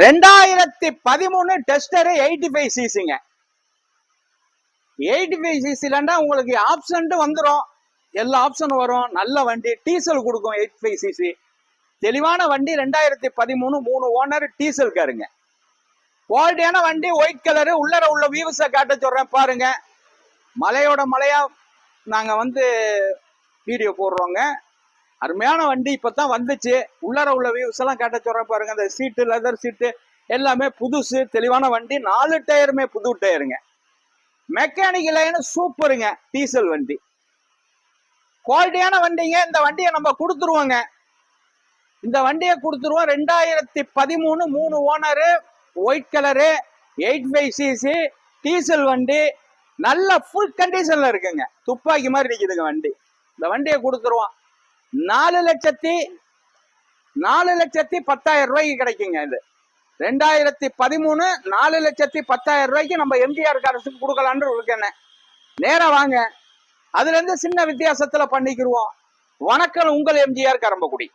2013 tester 85 சிசிங்க. 85 சிசிலண்டா உங்களுக்கு option வந்துடும், எல்லா ஆப்ஷனும் வரும். நல்ல வண்டி, டீசல் கொடுக்கும். 85 சிசி தெளிவான வண்டி. 2013 3 ஓனர் டீசல் காருங்க. குவாலிட்டியான வண்டி, ஒயிட் கலரு. உள்ளர உள்ள வியூஸை காட்ட சொல்றேன் பாருங்க. மலையோட மலையா நாங்க வீடியோ போடுறோங்க. அருமையான வண்டி, இப்பதான் வந்துச்சு. உள்ளர உள்ள வியூஸ் எல்லாம் காட்ட சொல்றேன் பாருங்க. இந்த சீட்டு, லெதர் சீட்டு எல்லாமே புதுசு, தெளிவான வண்டி. 4 டயருமே புது டயருங்க. மெக்கானிக்கல் லைன் சூப்பருங்க. டீசல் வண்டி, குவாலிட்டியான வண்டிங்க. இந்த வண்டியை நம்ம கொடுத்துருவோங்க. இந்த வண்டியை கொடுத்துருவோம். 2013 3 owner, white colour, 85 CC diesel வண்டி. நல்ல ஃபுல் கண்டிஷன்ல இருக்குங்க. துப்பாக்கி மாதிரி நிக்குதுங்க வண்டி. இந்த வண்டியை கொடுத்துருவோம். 4,10,000 ரூபாய்க்கு கிடைக்குங்க. இது 2013 4,10,000 ரூபாய்க்கு நம்ம எம்ஜிஆர் காரசுக்கு கொடுக்கலான்னு இருக்கேன். நேரா வாங்க, அதுல இருந்து சின்ன வித்தியாசத்துல பண்ணிக்கிருவோம். வணக்கம், உங்கள் எம்ஜிஆர் கரம்பக்குடி.